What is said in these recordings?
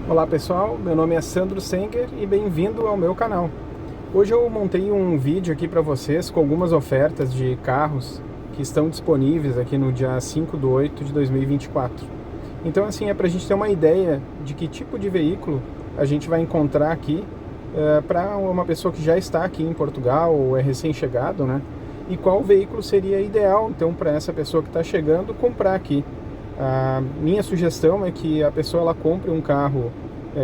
Olá pessoal, meu nome é Sandro Senger e bem-vindo ao meu canal. Hoje eu montei um vídeo aqui para vocês com algumas ofertas de carros que estão disponíveis aqui no dia 5/8 de 2024. Então assim, é para a gente ter uma ideia de que tipo de veículo a gente vai encontrar aqui para uma pessoa que já está aqui em Portugal ou é recém-chegado, né? E qual veículo seria ideal então para essa pessoa que está chegando comprar aqui. A minha sugestão é que a pessoa ela compre um carro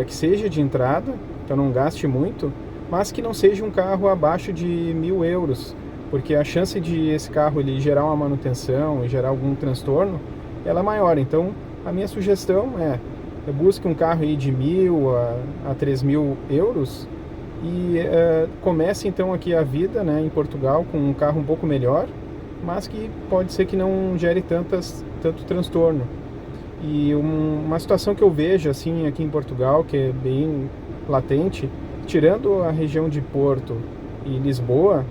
que seja de entrada, então não gaste muito, mas que não seja um carro abaixo de 1.000 euros, porque a chance de esse carro ele gerar uma manutenção e gerar algum transtorno, ela é maior. Então, a minha sugestão é busque um carro aí de 1.000 a 3.000 euros e comece então aqui a vida, né, em Portugal com um carro um pouco melhor, mas que pode ser que não gere tanto transtorno. E uma situação que eu vejo assim aqui em Portugal, que é bem latente, tirando a região de Porto e Lisboa,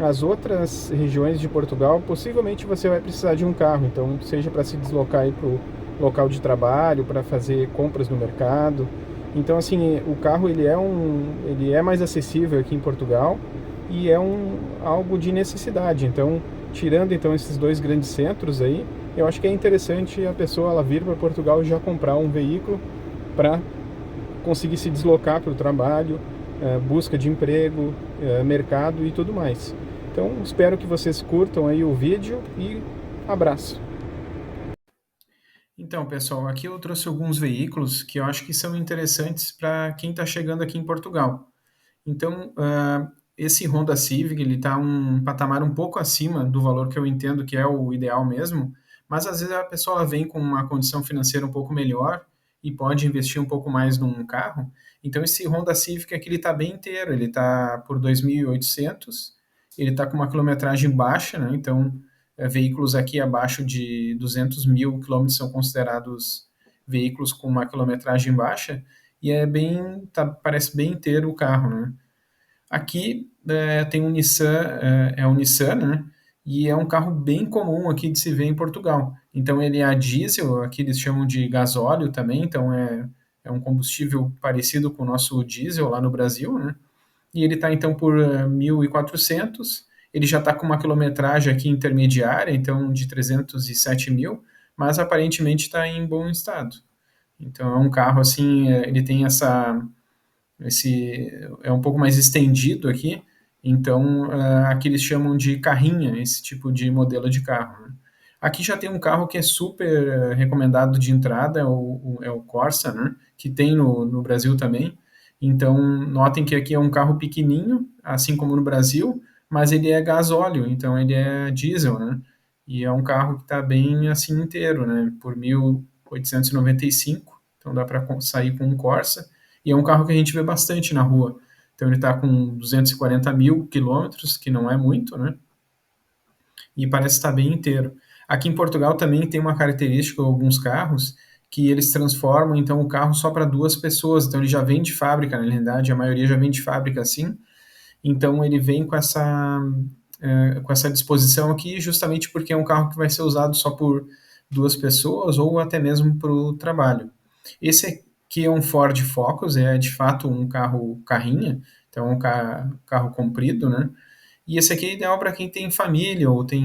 as outras regiões de Portugal, possivelmente você vai precisar de um carro, então seja para se deslocar para o local de trabalho, para fazer compras no mercado. Então assim, o carro ele é mais acessível aqui em Portugal e é algo de necessidade. Então, tirando então esses dois grandes centros aí, eu acho que é interessante a pessoa ela vir para Portugal e já comprar um veículo para conseguir se deslocar para o trabalho, busca de emprego, mercado e tudo mais. Então, espero que vocês curtam aí o vídeo e abraço. Então, pessoal, aqui eu trouxe alguns veículos que eu acho que são interessantes para quem está chegando aqui em Portugal. Então, esse Honda Civic, ele está um patamar um pouco acima do valor que eu entendo que é o ideal mesmo, mas às vezes a pessoa vem com uma condição financeira um pouco melhor e pode investir um pouco mais num carro. Então, esse Honda Civic aqui, ele está bem inteiro, ele está por 2.800, ele está com uma quilometragem baixa, né? Então, veículos aqui abaixo de 200 mil quilômetros são considerados veículos com uma quilometragem baixa, e parece bem inteiro o carro, né? Aqui tem um Nissan, é um Nissan, né? E é um carro bem comum aqui de se ver em Portugal. Então ele é a diesel, aqui eles chamam de gasóleo também, então é um combustível parecido com o nosso diesel lá no Brasil, né? E ele está então por 1.400. Ele já está com uma quilometragem aqui intermediária, então de 307 mil, mas aparentemente está em bom estado. Então é um carro assim, ele tem esse é um pouco mais estendido aqui, então aqui eles chamam de carrinha, esse tipo de modelo de carro, né? Aqui já tem um carro que é super recomendado de entrada, é o Corsa, né? Que tem no Brasil também. Então, notem que aqui é um carro pequenininho, assim como no Brasil, mas ele é gasóleo, então ele é diesel, né? E é um carro que está bem assim inteiro, né? Por 1.895, então dá para sair com um Corsa. E é um carro que a gente vê bastante na rua. Então ele está com 240 mil quilômetros, que não é muito, né? E parece estar bem inteiro. Aqui em Portugal também tem uma característica, alguns carros, que eles transformam então o carro só para duas pessoas. Então ele já vem de fábrica, na realidade, a maioria já vem de fábrica assim. Então ele vem com essa disposição aqui, justamente porque é um carro que vai ser usado só por duas pessoas ou até mesmo para o trabalho. Esse aqui é um Ford Focus, é de fato um carro carrinha, então é um carro comprido, né? E esse aqui é ideal para quem tem família ou tem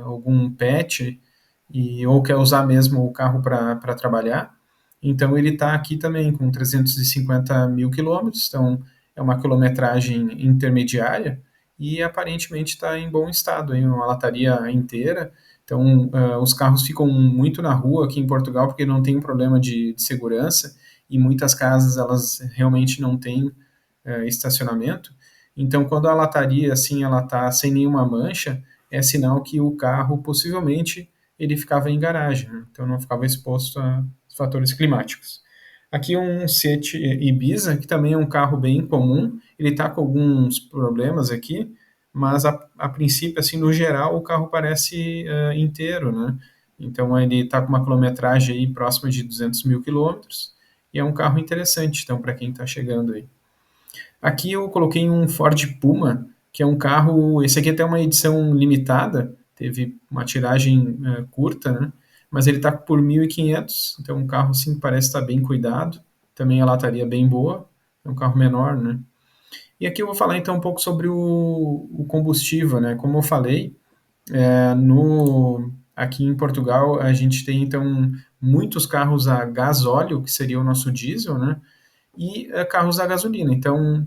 algum pet ou quer usar mesmo o carro para trabalhar. Então ele está aqui também com 350 mil quilômetros, então é uma quilometragem intermediária e aparentemente está em bom estado, hein? Uma lataria inteira. Então os carros ficam muito na rua aqui em Portugal porque não tem um problema de segurança e muitas casas elas realmente não têm estacionamento. Então, quando a lataria assim ela está sem nenhuma mancha, é sinal que o carro possivelmente ele ficava em garagem, né? Então não ficava exposto a fatores climáticos. Aqui um Seat Ibiza, que também é um carro bem comum, ele está com alguns problemas aqui, mas a princípio, assim, no geral, o carro parece inteiro, né? Então ele está com uma quilometragem aí próxima de 200 mil quilômetros e é um carro interessante, então, para quem está chegando aí. Aqui eu coloquei um Ford Puma, que é um carro. Esse aqui é até uma edição limitada, teve uma tiragem curta, né? Mas ele está por 1.500, então um carro assim que parece estar bem cuidado. também a lataria bem boa, é um carro menor, né? E aqui eu vou falar então um pouco sobre o combustível, né? Como eu falei, aqui em Portugal a gente tem então muitos carros a gasóleo, que seria o nosso diesel, né? E carros a gasolina. Então,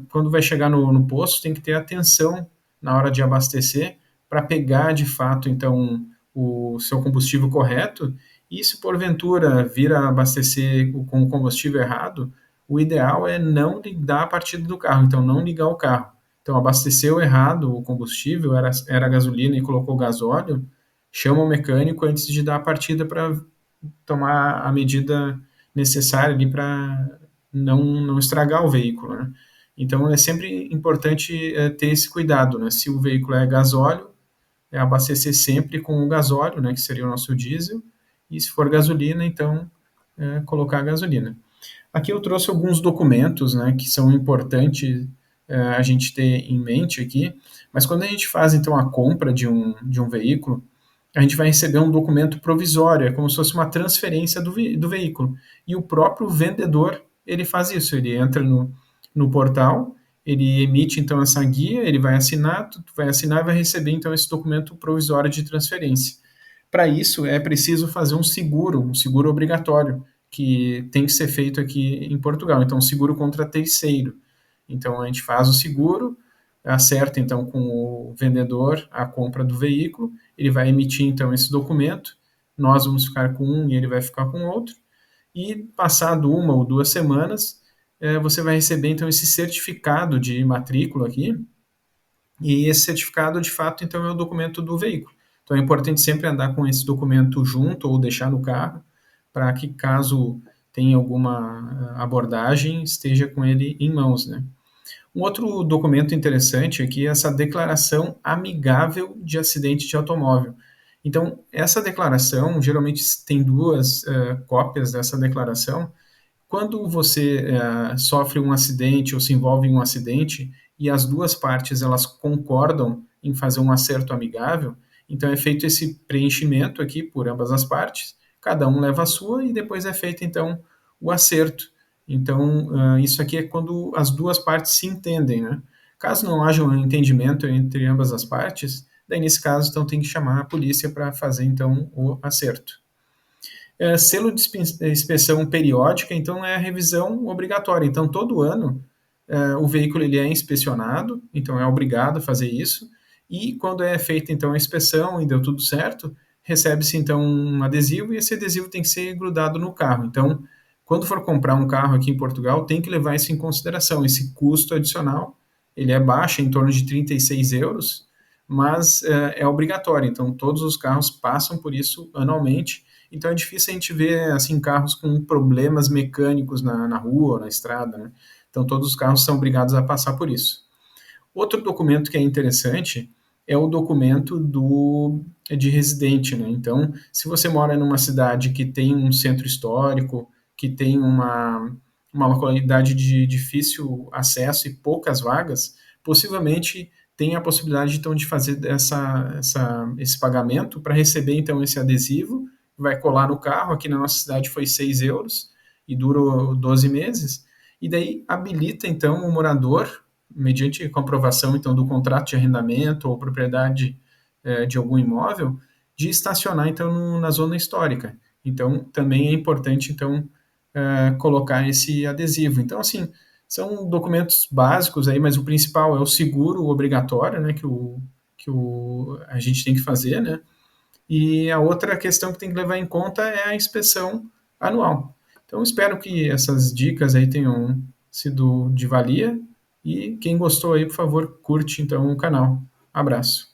quando vai chegar no posto, tem que ter atenção na hora de abastecer para pegar de fato então o seu combustível correto. E se porventura vir a abastecer com o combustível errado, o ideal é não ligar a partida do carro, então não ligar o carro. Então, abasteceu errado o combustível, era gasolina e colocou gasóleo, chama o mecânico antes de dar a partida para tomar a medida necessária ali para não estragar o veículo, né? Então é sempre importante ter esse cuidado, né? Se o veículo é gasóleo, é abastecer sempre com o gasóleo, né? Que seria o nosso diesel, e se for gasolina, então colocar a gasolina. Aqui eu trouxe alguns documentos, né, que são importantes a gente ter em mente aqui, mas quando a gente faz então a compra de um veículo, a gente vai receber um documento provisório, é como se fosse uma transferência do veículo. E o próprio vendedor, ele faz isso, ele entra no portal, ele emite então essa guia, ele vai assinar, tu vai assinar e vai receber então esse documento provisório de transferência. Para isso é preciso fazer um seguro obrigatório, que tem que ser feito aqui em Portugal. Então, seguro contra terceiro. Então, a gente faz o seguro, acerta então com o vendedor a compra do veículo, ele vai emitir então esse documento, nós vamos ficar com um e ele vai ficar com outro, e passado 1 ou 2 semanas, você vai receber então esse certificado de matrícula aqui, e esse certificado de fato então é o documento do veículo. Então é importante sempre andar com esse documento junto ou deixar no carro, para que caso tenha alguma abordagem, esteja com ele em mãos, né? Um outro documento interessante aqui é essa declaração amigável de acidente de automóvel. Então, essa declaração, geralmente tem duas cópias dessa declaração. Quando você sofre um acidente ou se envolve em um acidente e as duas partes elas concordam em fazer um acerto amigável, então é feito esse preenchimento aqui por ambas as partes, cada um leva a sua e depois é feito então o acerto. Então, isso aqui é quando as duas partes se entendem, né? Caso não haja um entendimento entre ambas as partes, daí nesse caso então tem que chamar a polícia para fazer então o acerto. Selo de inspeção periódica, então é a revisão obrigatória. Então, todo ano, o veículo ele é inspecionado, então é obrigado a fazer isso, e quando é feita então a inspeção e deu tudo certo, recebe-se então um adesivo, e esse adesivo tem que ser grudado no carro. Então, quando for comprar um carro aqui em Portugal, tem que levar isso em consideração, esse custo adicional, ele é baixo, em torno de 36 euros, mas é obrigatório, então todos os carros passam por isso anualmente, então é difícil a gente ver assim carros com problemas mecânicos na rua, na estrada, né? Então todos os carros são obrigados a passar por isso. Outro documento que é interessante é o documento de residente, né? Então, se você mora numa cidade que tem um centro histórico, que tem uma localidade de difícil acesso e poucas vagas, possivelmente tem a possibilidade então de fazer esse pagamento para receber então esse adesivo, vai colar no carro, aqui na nossa cidade foi 6 euros e durou 12 meses, e daí habilita então o morador, mediante comprovação então do contrato de arrendamento ou propriedade de algum imóvel, de estacionar então na zona histórica. Então também é importante então colocar esse adesivo. Então assim são documentos básicos aí, mas o principal é o seguro obrigatório, né, que a gente tem que fazer, né? E a outra questão que tem que levar em conta é a inspeção anual. Então, espero que essas dicas aí tenham sido de valia. E quem gostou aí, por favor, curte então o canal. Abraço.